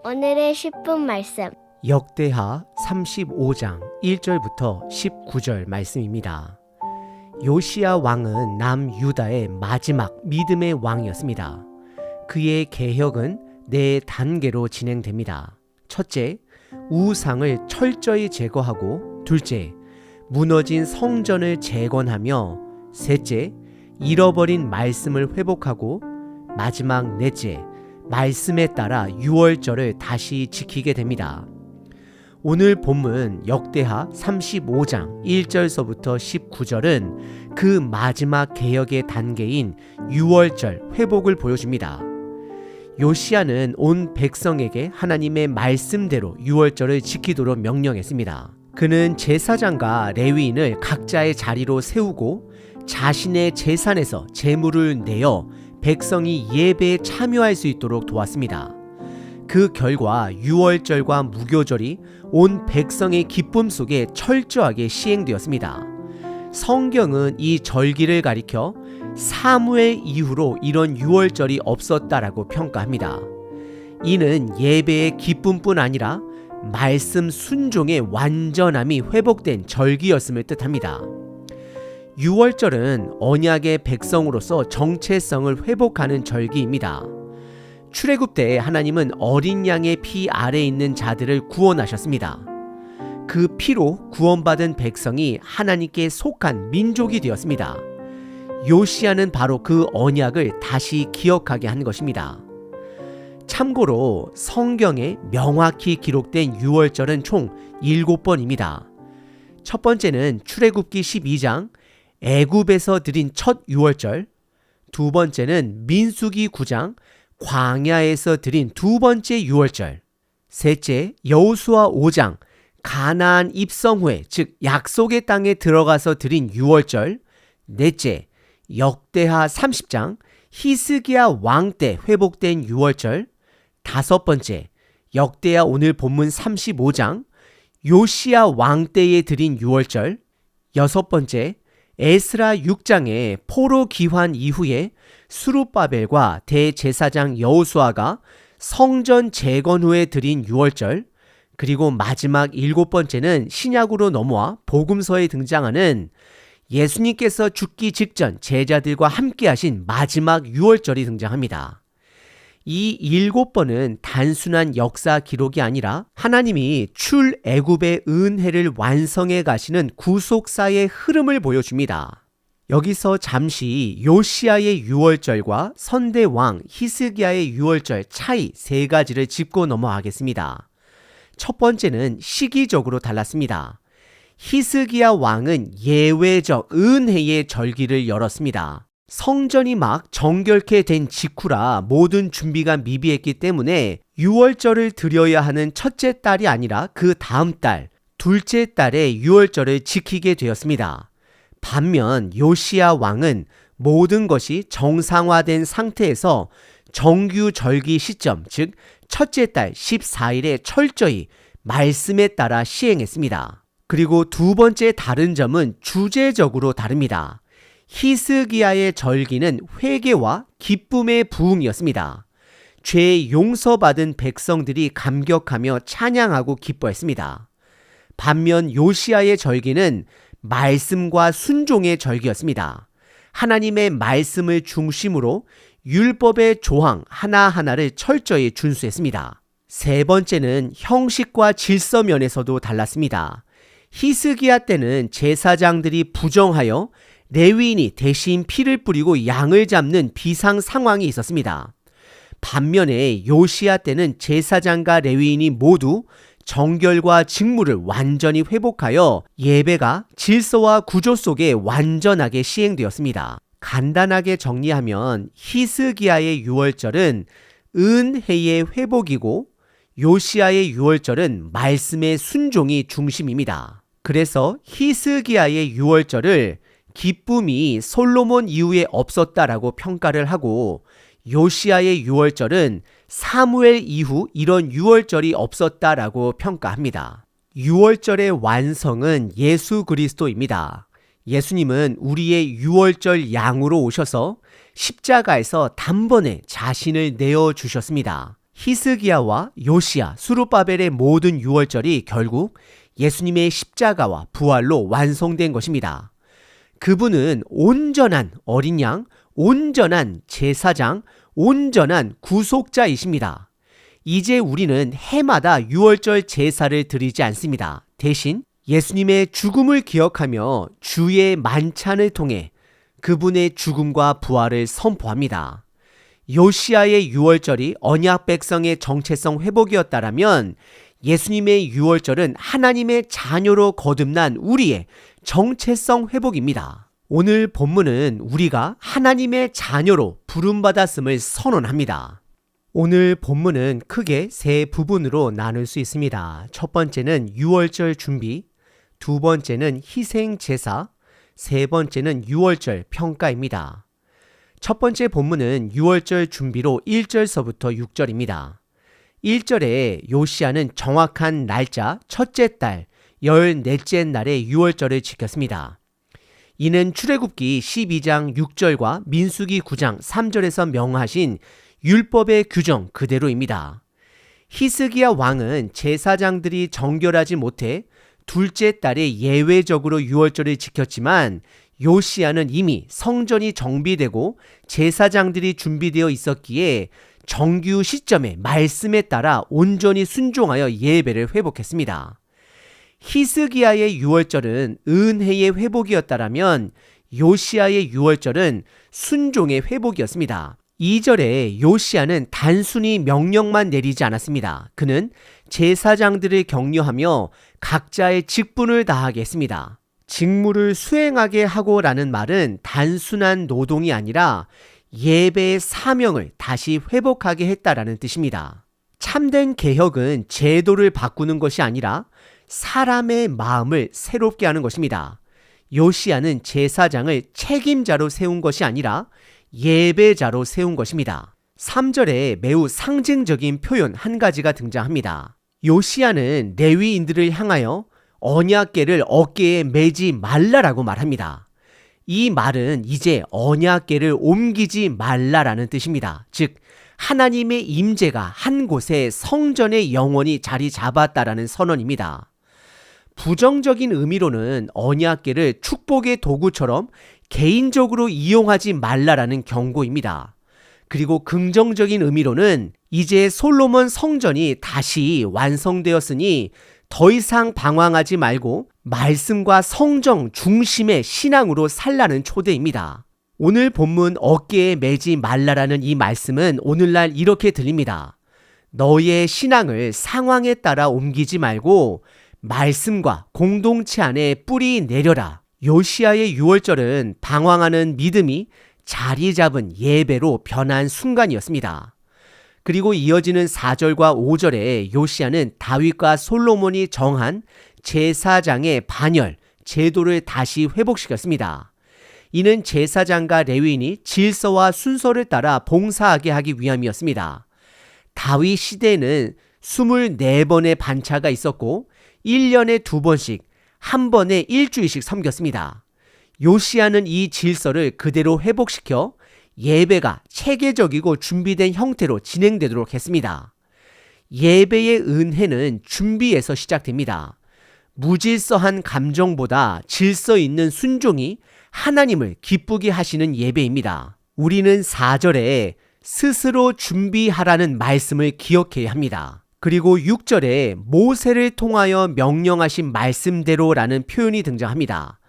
오늘의 10분 말씀. 역대하 35장 1절부터 19절 말씀입니다. 요시야 왕은 남유다의 마지막 믿음의 왕이었습니다. 그의 개혁은 네 단계로 진행됩니다. 첫째, 우상을 철저히 제거하고, 둘째, 무너진 성전을 재건하며, 셋째, 잃어버린 말씀을 회복하고, 마지막 넷째, 말씀에 따라 유월절을 다시 지키게 됩니다. 오늘 본문 역대하 35장 1절서부터 19절은 그 마지막 개혁의 단계인 유월절 회복을 보여줍니다. 요시야는 온 백성에게 하나님의 말씀대로 유월절을 지키도록 명령했습니다. 그는 제사장과 레위인을 각자의 자리로 세우고 자신의 재산에서 제물을 내어 백성이 예배에 참여할 수 있도록 도왔습니다. 그 결과 유월절과 무교절이 온 백성의 기쁨 속에 철저하게 시행되었습니다. 성경은 이 절기를 가리켜 사무엘 이후로 이런 유월절이 없었다라고 평가합니다. 이는 예배의 기쁨뿐 아니라 말씀 순종의 완전함이 회복된 절기였음을 뜻합니다. 유월절은 언약의 백성으로서 정체성을 회복하는 절기입니다. 출애굽 때 하나님은 어린 양의 피 아래에 있는 자들을 구원하셨습니다. 그 피로 구원받은 백성이 하나님께 속한 민족이 되었습니다. 요시야는 바로 그 언약을 다시 기억하게 한 것입니다. 참고로 성경에 명확히 기록된 유월절은 총 7번입니다. 첫 번째는 출애굽기 12장 애굽에서 드린 첫 유월절, 두 번째는 민수기 9장 광야에서 드린 두 번째 유월절, 셋째 여호수아 5장 가나안 입성 후에 즉 약속의 땅에 들어가서 드린 유월절, 넷째 역대하 30장 히스기야 왕 때 회복된 유월절, 다섯 번째 역대하 오늘 본문 35장 요시야 왕 때에 드린 유월절, 여섯 번째 에스라 6장의 포로 귀환 이후에 수룹바벨과 대제사장 여호수아가 성전 재건 후에 드린 유월절, 그리고 마지막 일곱 번째는 신약으로 넘어와 복음서에 등장하는 예수님께서 죽기 직전 제자들과 함께 하신 마지막 유월절이 등장합니다. 이 7번은 단순한 역사 기록이 아니라 하나님이 출애굽의 은혜를 완성해 가시는 구속사의 흐름을 보여줍니다. 여기서 잠시 요시야의 유월절과 선대왕 히스기야의 유월절 차이 세 가지를 짚고 넘어가겠습니다. 첫 번째는 시기적으로 달랐습니다. 히스기야 왕은 예외적 은혜의 절기를 열었습니다. 성전이 막 정결케 된 직후라 모든 준비가 미비했기 때문에 유월절을 드려야 하는 첫째 달이 아니라 그 다음 달, 둘째 달에 유월절을 지키게 되었습니다. 반면 요시야 왕은 모든 것이 정상화된 상태에서 정규 절기 시점, 즉 첫째 달 14일에 철저히 말씀에 따라 시행했습니다. 그리고 두 번째 다른 점은 주제적으로 다릅니다. 히스기야의 절기는 회개와 기쁨의 부흥이었습니다. 죄 용서받은 백성들이 감격하며 찬양하고 기뻐했습니다. 반면 요시야의 절기는 말씀과 순종의 절기였습니다. 하나님의 말씀을 중심으로 율법의 조항 하나하나를 철저히 준수했습니다. 세 번째는 형식과 질서 면에서도 달랐습니다. 히스기야 때는 제사장들이 부정하여 레위인이 대신 피를 뿌리고 양을 잡는 비상 상황이 있었습니다. 반면에 요시야 때는 제사장과 레위인이 모두 정결과 직무를 완전히 회복하여 예배가 질서와 구조 속에 완전하게 시행되었습니다. 간단하게 정리하면 히스기야의 유월절은 은혜의 회복이고 요시야의 유월절은 말씀의 순종이 중심입니다. 그래서 히스기야의 유월절을 기쁨이 솔로몬 이후에 없었다라고 평가를 하고 요시야의 유월절은 사무엘 이후 이런 유월절이 없었다라고 평가합니다. 유월절의 완성은 예수 그리스도입니다. 예수님은 우리의 유월절 양으로 오셔서 십자가에서 단번에 자신을 내어주셨습니다. 히스기야와 요시야, 수룹바벨의 모든 유월절이 결국 예수님의 십자가와 부활로 완성된 것입니다. 그분은 온전한 어린 양, 온전한 제사장, 온전한 구속자이십니다. 이제 우리는 해마다 유월절 제사를 드리지 않습니다. 대신 예수님의 죽음을 기억하며 주의 만찬을 통해 그분의 죽음과 부활을 선포합니다. 요시야의 유월절이 언약 백성의 정체성 회복이었다라면 예수님의 유월절은 하나님의 자녀로 거듭난 우리의 정체성 회복입니다. 오늘 본문은 우리가 하나님의 자녀로 부름받았음을 선언합니다. 오늘 본문은 크게 세 부분으로 나눌 수 있습니다. 첫 번째는 유월절 준비, 두 번째는 희생 제사, 세 번째는 유월절 평가입니다. 첫 번째 본문은 유월절 준비로 1절서부터 6절입니다. 1절에 요시야는 정확한 날짜 첫째 달 14째 날에 유월절을 지켰습니다. 이는 출애굽기 12장 6절과 민수기 9장 3절에서 명하신 율법의 규정 그대로입니다. 히스기야 왕은 제사장들이 정결하지 못해 둘째 달에 예외적으로 유월절을 지켰지만 요시야는 이미 성전이 정비되고 제사장들이 준비되어 있었기에 정규 시점에 말씀에 따라 온전히 순종하여 예배를 회복했습니다. 히스기야의 유월절은 은혜의 회복이었다라면 요시야의 유월절은 순종의 회복이었습니다. 2절에 요시야는 단순히 명령만 내리지 않았습니다. 그는 제사장들을 격려하며 각자의 직분을 다하게 했습니다. 직무를 수행하게 하고라는 말은 단순한 노동이 아니라 예배의 사명을 다시 회복하게 했다라는 뜻입니다. 참된 개혁은 제도를 바꾸는 것이 아니라 사람의 마음을 새롭게 하는 것입니다. 요시야는 제사장을 책임자로 세운 것이 아니라 예배자로 세운 것입니다. 3절에 매우 상징적인 표현 한 가지가 등장합니다. 요시야는 레위인들을 향하여 언약궤를 어깨에 매지 말라라고 말합니다. 이 말은 이제 언약궤를 옮기지 말라라는 뜻입니다. 즉 하나님의 임재가 한 곳에 성전에 영원히 자리 잡았다라는 선언입니다. 부정적인 의미로는 언약궤를 축복의 도구처럼 개인적으로 이용하지 말라라는 경고입니다. 그리고 긍정적인 의미로는 이제 솔로몬 성전이 다시 완성되었으니 더 이상 방황하지 말고 말씀과 성정 중심의 신앙으로 살라는 초대입니다. 오늘 본문 어깨에 매지 말라라는 이 말씀은 오늘날 이렇게 들립니다. 너의 신앙을 상황에 따라 옮기지 말고 말씀과 공동체 안에 뿌리 내려라. 요시야의 유월절은 방황하는 믿음이 자리 잡은 예배로 변한 순간이었습니다. 그리고 이어지는 4절과 5절에 요시야는 다윗과 솔로몬이 정한 제사장의 반열, 제도를 다시 회복시켰습니다. 이는 제사장과 레위인이 질서와 순서를 따라 봉사하게 하기 위함이었습니다. 다윗 시대에는 24번의 반차가 있었고 1년에 2번씩, 한 번에 일주일씩 섬겼습니다. 요시야는 이 질서를 그대로 회복시켜 예배가 체계적이고 준비된 형태로 진행되도록 했습니다. 예배의 은혜는 준비에서 시작됩니다. 무질서한 감정보다 질서 있는 순종이 하나님을 기쁘게 하시는 예배입니다. 우리는 4절에 스스로 준비하라는 말씀을 기억해야 합니다. 그리고 6절에 모세를 통하여 명령하신 말씀대로라는 표현이 등장합니다.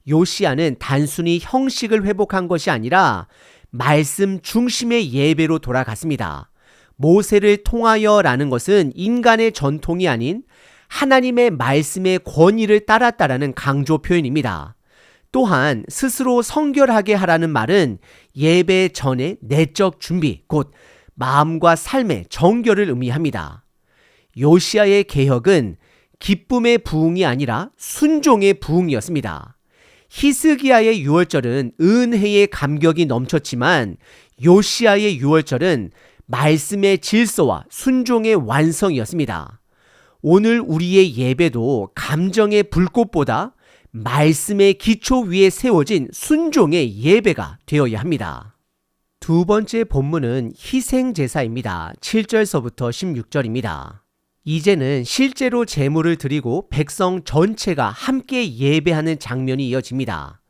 요시야는 단순히 형식을 회복한 것이 아니라 말씀 중심의 예배로 돌아갔습니다. 모세를 통하여라는 것은 인간의 전통이 아닌 하나님의 말씀의 권위를 따랐다라는 강조 표현입니다. 또한 스스로 성결하게 하라는 말은 예배 전의 내적 준비, 곧 마음과 삶의 정결을 의미합니다. 요시야의 개혁은 기쁨의 부흥이 아니라 순종의 부흥이었습니다. 히스기야의 유월절은 은혜의 감격이 넘쳤지만 요시야의 유월절은 말씀의 질서와 순종의 완성이었습니다. 오늘 우리의 예배도 감정의 불꽃보다 말씀의 기초 위에 세워진 순종의 예배가 되어야 합니다. 두 번째 본문은 희생제사입니다. 7절서부터 16절입니다. 이제는 실제로 제물을 드리고 백성 전체가 함께 예배하는 장면이 이어집니다.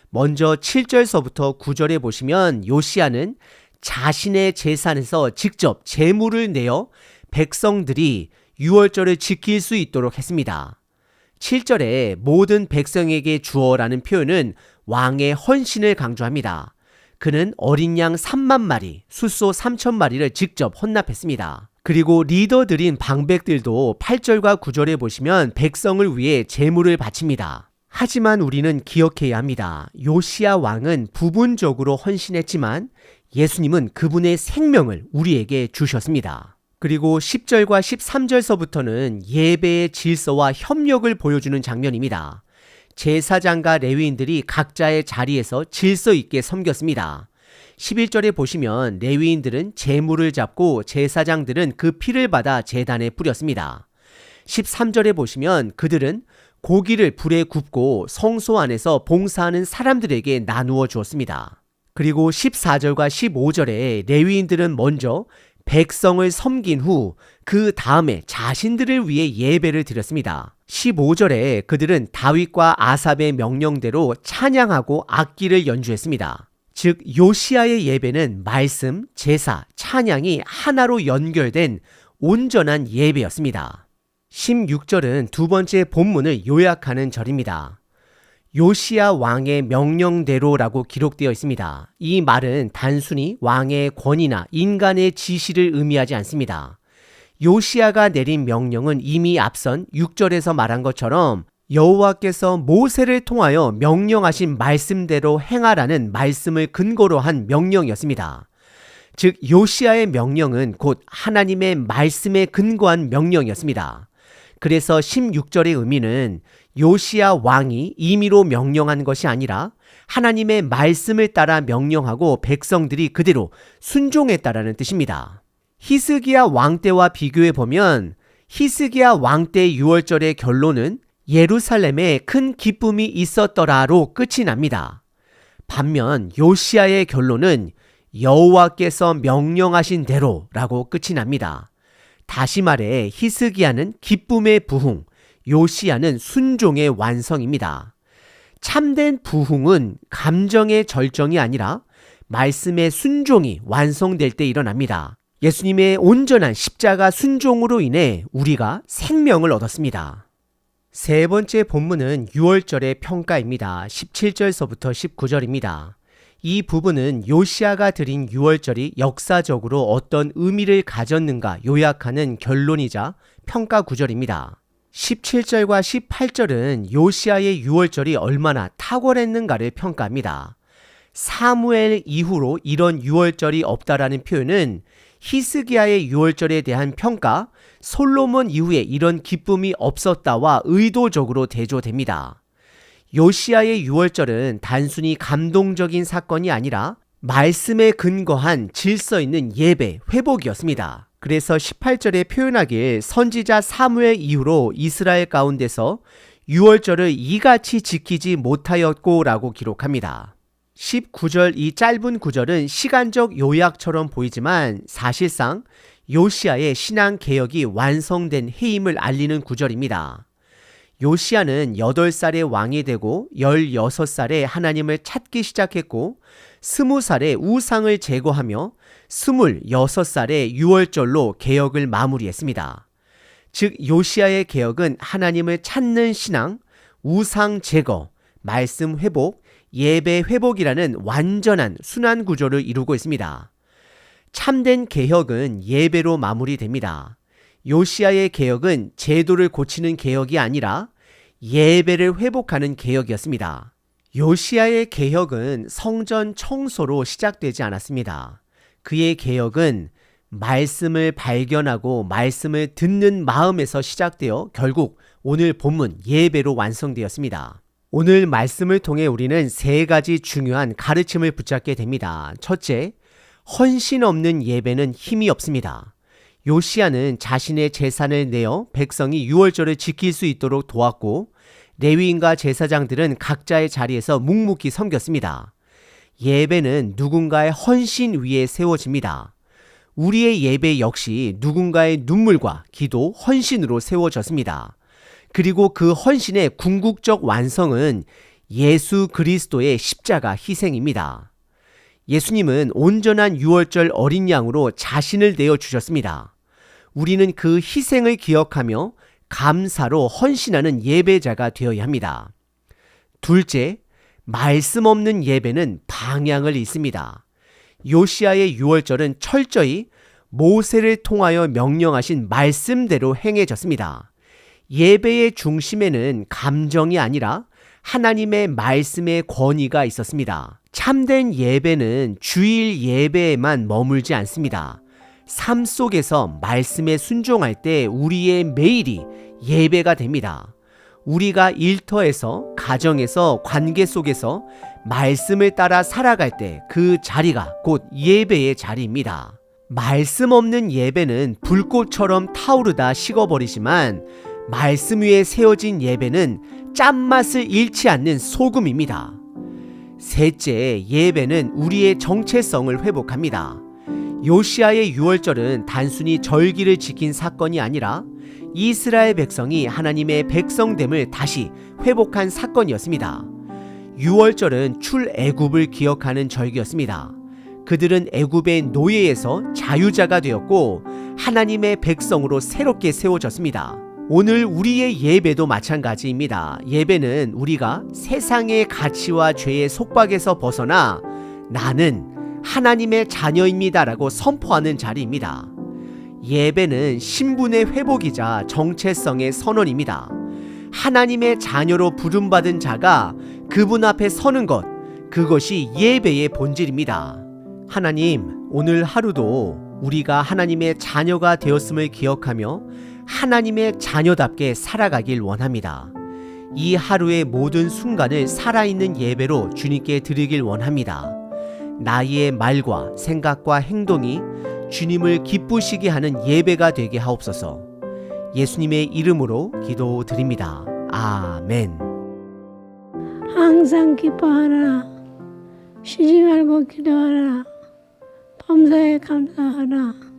먼저 7절서부터 9절에 보시면 요시야는 자신의 제산에서 직접 제물을 내어 백성들이 유월절을 지킬 수 있도록 했습니다. 7절에 모든 백성에게 주어라는 표현은 왕의 헌신을 강조합니다. 그는 어린 양 3만 마리, 숫소 3천 마리를 직접 헌납했습니다. 그리고 리더들인 방백들도 8절과 9절에 보시면 백성을 위해 제물을 바칩니다. 하지만 우리는 기억해야 합니다. 요시야 왕은 부분적으로 헌신했지만 예수님은 그분의 생명을 우리에게 주셨습니다. 그리고 10절과 13절서부터는 예배의 질서와 협력을 보여주는 장면입니다. 제사장과 레위인들이 각자의 자리에서 질서 있게 섬겼습니다. 11절에 보시면 레위인들은 제물을 잡고 제사장들은 그 피를 받아 제단에 뿌렸습니다. 13절에 보시면 그들은 고기를 불에 굽고 성소 안에서 봉사하는 사람들에게 나누어 주었습니다. 그리고 14절과 15절에 레위인들은 먼저 백성을 섬긴 후 그 다음에 자신들을 위해 예배를 드렸습니다. 15절에 그들은 다윗과 아삽의 명령대로 찬양하고 악기를 연주했습니다. 즉 요시야의 예배는 말씀, 제사, 찬양이 하나로 연결된 온전한 예배였습니다. 16절은 두 번째 본문을 요약하는 절입니다. 요시야 왕의 명령대로라고 기록되어 있습니다. 이 말은 단순히 왕의 권위나 인간의 지시를 의미하지 않습니다. 요시야가 내린 명령은 이미 앞선 6절에서 말한 것처럼 여호와께서 모세를 통하여 명령하신 말씀대로 행하라는 말씀을 근거로 한 명령이었습니다. 즉 요시야의 명령은 곧 하나님의 말씀에 근거한 명령이었습니다. 그래서 16절의 의미는 요시야 왕이 임의로 명령한 것이 아니라 하나님의 말씀을 따라 명령하고 백성들이 그대로 순종했다라는 뜻입니다. 히스기야 왕 때와 비교해 보면 히스기야 왕 때 유월절의 결론은 예루살렘에 큰 기쁨이 있었더라로 끝이 납니다. 반면 요시야의 결론은 여호와께서 명령하신 대로라고 끝이 납니다. 다시 말해 히스기야는 기쁨의 부흥, 요시야는 순종의 완성입니다. 참된 부흥은 감정의 절정이 아니라 말씀의 순종이 완성될 때 일어납니다. 예수님의 온전한 십자가 순종으로 인해 우리가 생명을 얻었습니다. 세 번째 본문은 유월절의 평가입니다. 17절서부터 19절입니다. 이 부분은 요시야가 드린 유월절이 역사적으로 어떤 의미를 가졌는가 요약하는 결론이자 평가 구절입니다. 17절과 18절은 요시야의 유월절이 얼마나 탁월했는가를 평가합니다. 사무엘 이후로 이런 유월절이 없다라는 표현은 히스기야의 유월절에 대한 평가, 솔로몬 이후에 이런 기쁨이 없었다와 의도적으로 대조됩니다. 요시야의 유월절은 단순히 감동적인 사건이 아니라 말씀에 근거한 질서 있는 예배, 회복이었습니다. 그래서 18절에 표현하길 선지자 사무엘 이후로 이스라엘 가운데서 유월절을 이같이 지키지 못하였고 라고 기록합니다. 19절 이 짧은 구절은 시간적 요약처럼 보이지만 사실상 요시야의 신앙 개혁이 완성된 해임을 알리는 구절입니다. 요시야는 8살에 왕이 되고 16살에 하나님을 찾기 시작했고 20살에 우상을 제거하며 26살에 유월절로 개혁을 마무리했습니다. 즉 요시야의 개혁은 하나님을 찾는 신앙, 우상 제거, 말씀 회복, 예배 회복이라는 완전한 순환 구조를 이루고 있습니다. 참된 개혁은 예배로 마무리됩니다. 요시야의 개혁은 제도를 고치는 개혁이 아니라 예배를 회복하는 개혁이었습니다. 요시야의 개혁은 성전 청소로 시작되지 않았습니다. 그의 개혁은 말씀을 발견하고 말씀을 듣는 마음에서 시작되어 결국 오늘 본문 예배로 완성되었습니다. 오늘 말씀을 통해 우리는 3가지 중요한 가르침을 붙잡게 됩니다. 첫째, 헌신 없는 예배는 힘이 없습니다. 요시야는 자신의 재산을 내어 백성이 유월절을 지킬 수 있도록 도왔고 레위인과 제사장들은 각자의 자리에서 묵묵히 섬겼습니다. 예배는 누군가의 헌신 위에 세워집니다. 우리의 예배 역시 누군가의 눈물과 기도, 헌신으로 세워졌습니다. 그리고 그 헌신의 궁극적 완성은 예수 그리스도의 십자가 희생입니다. 예수님은 온전한 유월절 어린 양으로 자신을 내어 주셨습니다. 우리는 그 희생을 기억하며 감사로 헌신하는 예배자가 되어야 합니다. 둘째, 말씀 없는 예배는 방향을 잃습니다. 요시아의 유월절은 철저히 모세를 통하여 명령하신 말씀대로 행해졌습니다. 예배의 중심에는 감정이 아니라 하나님의 말씀의 권위가 있었습니다. 참된 예배는 주일 예배에만 머물지 않습니다. 삶 속에서 말씀에 순종할 때 우리의 매일이 예배가 됩니다. 우리가 일터에서, 가정에서, 관계 속에서 말씀을 따라 살아갈 때 그 자리가 곧 예배의 자리입니다. 말씀 없는 예배는 불꽃처럼 타오르다 식어버리지만 말씀 위에 세워진 예배는 짠맛을 잃지 않는 소금입니다. 셋째, 예배는 우리의 정체성을 회복합니다. 요시아의 유월절은 단순히 절기를 지킨 사건이 아니라 이스라엘 백성이 하나님의 백성됨을 다시 회복한 사건이었습니다. 유월절은 출애굽을 기억하는 절기였습니다. 그들은 애굽의 노예에서 자유자가 되었고 하나님의 백성으로 새롭게 세워졌습니다. 오늘 우리의 예배도 마찬가지입니다. 예배는 우리가 세상의 가치와 죄의 속박에서 벗어나 나는 하나님의 자녀입니다라고 선포하는 자리입니다. 예배는 신분의 회복이자 정체성의 선언입니다. 하나님의 자녀로 부름받은 자가 그분 앞에 서는 것, 그것이 예배의 본질입니다. 하나님, 오늘 하루도 우리가 하나님의 자녀가 되었음을 기억하며 하나님의 자녀답게 살아가길 원합니다. 이 하루의 모든 순간을 살아있는 예배로 주님께 드리길 원합니다. 나의 말과 생각과 행동이 주님을 기쁘시게 하는 예배가 되게 하옵소서. 예수님의 이름으로 기도드립니다. 아멘. 항상 기뻐하라. 쉬지 말고 기도하라. 범사에 감사하라.